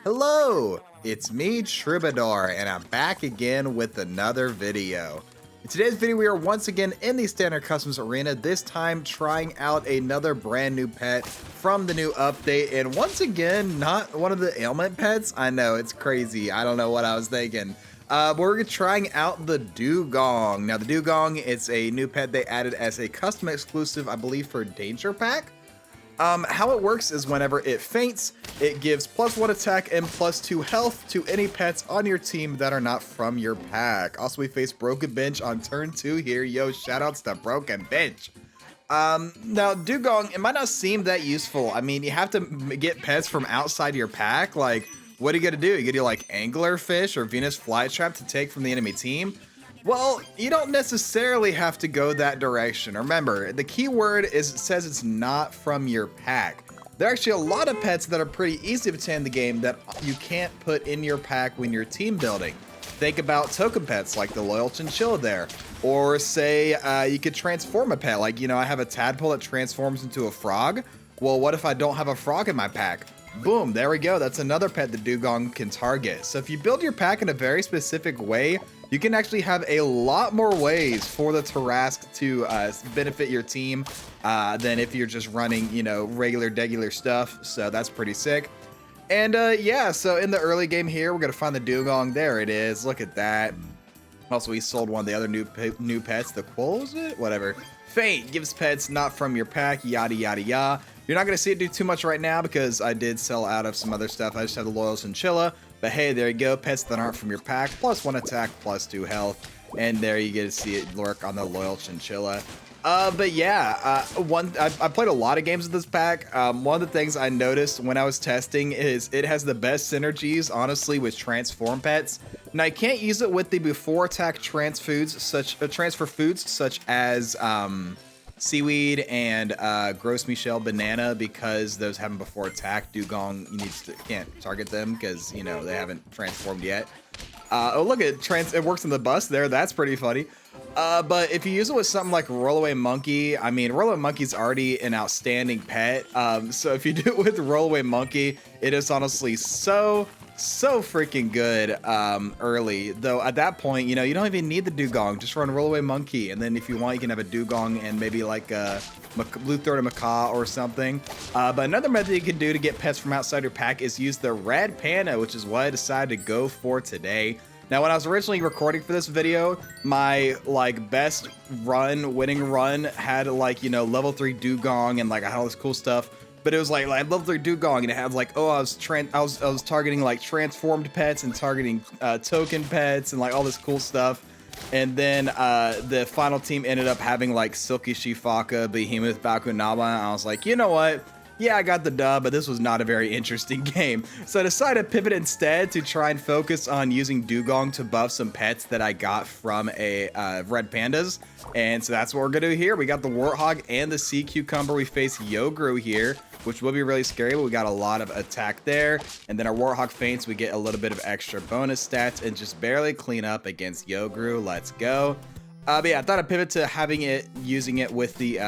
Hello, it's me, Troubadour, and I'm back again with another video. In today's video, we are once again in the Standard Customs Arena, this time trying out another brand new pet from the new update, and once again, not one of the ailment pets. I know, it's crazy. I don't know what I was thinking. We're trying out the Dugong. Now, the Dugong, it's a new pet they added as a custom exclusive, I believe, for Danger Pack. How it works is whenever it faints, it gives +1 attack and +2 health to any pets on your team that are not from your pack. Also, we face Broken Bench on turn 2 here. Yo, shoutouts to Broken Bench. Now, Dugong, it might not seem that useful. I mean, you have to get pets from outside your pack. Like, what are you gonna do? You gonna do like Anglerfish or Venus Flytrap to take from the enemy team? Well, you don't necessarily have to go that direction. Remember, the key word is it says it's not from your pack. There are actually a lot of pets that are pretty easy to obtain in the game that you can't put in your pack when you're team building. Think about token pets like the Loyal Chinchilla there. Or say you could transform a pet. Like, you know, I have a tadpole that transforms into a frog. Well, what if I don't have a frog in my pack? Boom, there we go. That's another pet the Dugong can target. So if you build your pack in a very specific way, you can actually have a lot more ways for the Tarrasque to benefit your team than if you're just running, you know, regular stuff. So that's pretty sick. And yeah, so in the early game here, we're going to find the Dugong. There it is. Look at that. Also, we sold one of the other new pets. The Quoll, was it? Whatever. Faint gives pets not from your pack, yada, yada, yada. You're not going to see it do too much right now because I did sell out of some other stuff. I just have the Loyal Chinchilla. But hey, there you go. Pets that aren't from your pack. +1 attack, +2 health. And there you get to see it lurk on the Loyal Chinchilla. But yeah, I played a lot of games with this pack. One of the things I noticed when I was testing is it has the best synergies, honestly, with transform pets. Now, you can't use it with the before attack transfer foods such as seaweed and gross Michelle banana, because those haven't before attack. Dugong, can't target them because, you know, they haven't transformed yet. Oh, look, it works in the bus there. That's pretty funny. But if you use it with something like Rollaway Monkey, I mean, Rollaway Monkey's already an outstanding pet. So if you do it with Rollaway Monkey, it is honestly so freaking good early. Though at that point, you know, you don't even need the Dugong. Just run Rollaway Monkey, and then if you want, you can have a Dugong and maybe like a blue-throated macaw or something. But another method you can do to get pets from outside your pack is use the Red Panda, which is what I decided to go for today. Now, when I was originally recording for this video, my like best winning run had like, you know, level 3 Dugong and like all this cool stuff. But it was like level 3 Dugong, and it had like, oh, I was targeting like transformed pets and targeting token pets and like all this cool stuff. And then the final team ended up having like Silky Shifaka, Behemoth, Bakunaba. I was like, you know what? Yeah, I got the dub, but this was not a very interesting game. So I decided to pivot instead to try and focus on using Dugong to buff some pets that I got from a Red Pandas. And so that's what we're going to do here. We got the Warthog and the Sea Cucumber. We face Yogru here, which will be really scary, but we got a lot of attack there. And then our Warthog faints, we get a little bit of extra bonus stats and just barely clean up against Yogru. Let's go. But yeah, I thought I'd pivot to using it with the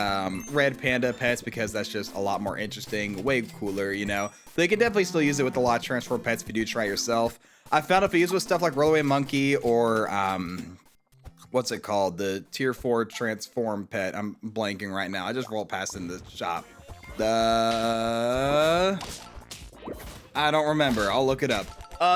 Red Panda pets because that's just a lot more interesting, way cooler, you know. But you can definitely still use it with a lot of transform pets if you do try it yourself. I found if you use it with stuff like Rollaway Monkey or what's it called, the tier 4 transform pet. I'm blanking right now. I just rolled past in the shop. I don't remember. I'll look it up.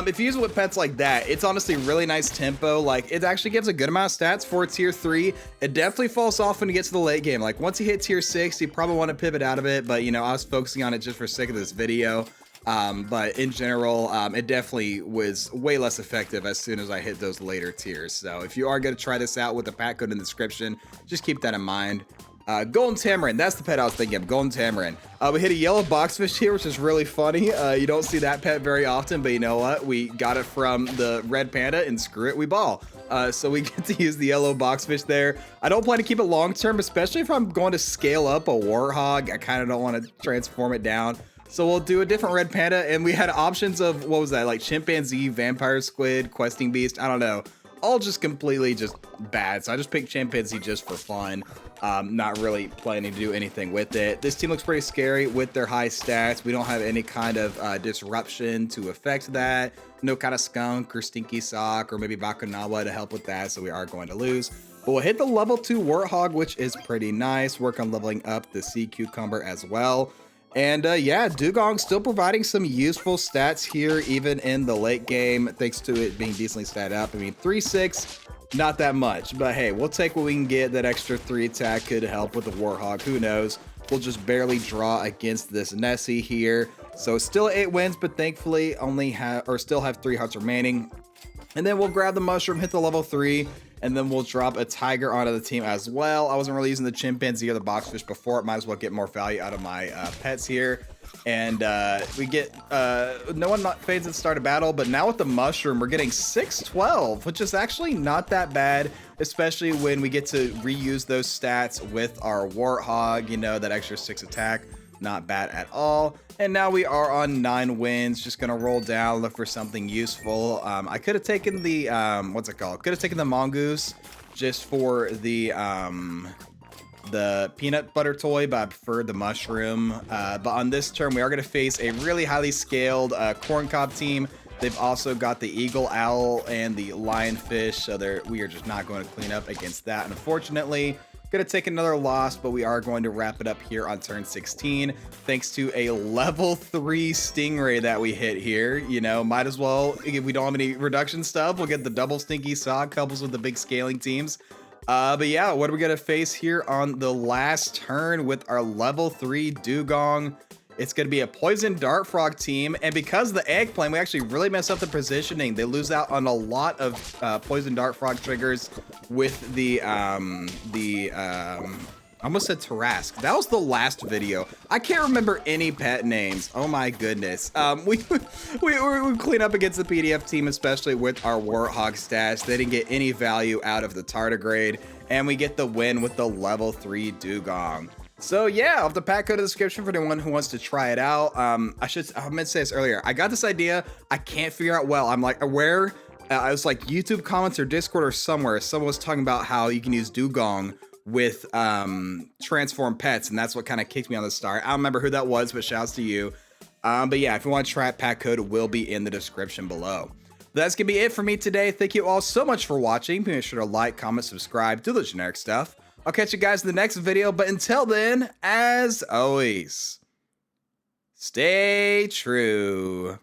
If you use it with pets like that, it's honestly really nice tempo. Like, it actually gives a good amount of stats for tier 3. It definitely falls off when you get to the late game. Like, once you hit tier 6, you probably want to pivot out of it. But, you know, I was focusing on it just for sake of this video. But in general, it definitely was way less effective as soon as I hit those later tiers. So if you are going to try this out with the pack code in the description, just keep that in mind. Golden Tamarin, that's the pet I was thinking of, Golden Tamarin. We hit a yellow boxfish here, which is really funny. You don't see that pet very often, but you know what? We got it from the Red Panda, and screw it, we ball. So we get to use the yellow boxfish there. I don't plan to keep it long term, especially if I'm going to scale up a Warthog. I kind of don't want to transform it down. So we'll do a different Red Panda, and we had options of, what was that, like Chimpanzee, Vampire Squid, Questing Beast, I don't know. All just completely just bad. So I just picked Chimpanzee just for fun. Not really planning to do anything with it. This team looks pretty scary with their high stats. We don't have any kind of disruption to affect that. No kind of skunk or stinky sock or maybe Bakunawa to help with that, so we are going to lose. But we'll hit the level 2 Warthog, which is pretty nice. Work on leveling up the Sea Cucumber as well. And yeah, Dugong still providing some useful stats here, even in the late game, thanks to it being decently stat up. I mean, 3-6. Not that much, but hey, we'll take what we can get. That extra 3 attack could help with the Warthog. Who knows? We'll just barely draw against this Nessie here. So still 8 wins, but thankfully still have 3 hearts remaining. And then we'll grab the mushroom, hit the level 3, and then we'll drop a tiger onto the team as well. I wasn't really using the chimpanzee or the boxfish before. Might as well get more value out of my pets here. And we get no one fades at the start of battle, but now with the mushroom we're getting 612, which is actually not that bad, especially when we get to reuse those stats with our Warthog. You know, that extra 6 attack, not bad at all. And now we are on 9 wins. Just gonna roll down, look for something useful. I could have taken the what's it called, could have taken the mongoose just for the peanut butter toy, but I prefer the mushroom. But on this turn, we are going to face a really highly scaled corncob team. They've also got the eagle owl and the lionfish, so we are just not going to clean up against that. And unfortunately, going to take another loss, but we are going to wrap it up here on turn 16, thanks to a level 3 stingray that we hit here. You know, might as well, if we don't have any reduction stuff, we'll get the double stinky sock, couples with the big scaling teams. But yeah, what are we gonna face here on the last turn with our level 3 Dugong? It's gonna be a poison dart frog team, and because of the eggplant, we actually really mess up the positioning. They lose out on a lot of poison dart frog triggers with the I almost said Tarask. That was the last video. I can't remember any pet names. Oh my goodness. We clean up against the PDF team, especially with our Warthog stats. They didn't get any value out of the tardigrade, and we get the win with the level 3 Dugong. So yeah, I'll have the pack code in the description for anyone who wants to try it out. I meant to say this earlier. I got this idea. I can't figure out I'm like, where? I was like YouTube comments or Discord or somewhere. Someone was talking about how you can use Dugong with transform pets, and that's what kind of kicked me on the start. I don't remember who that was, but shouts to you. But yeah, if you want to try it, pack code will be in the description below. That's gonna be it for me today. Thank you all so much for watching. Be sure to like, comment, subscribe, do the generic stuff. I'll catch you guys in the next video, but until then, as always, stay true.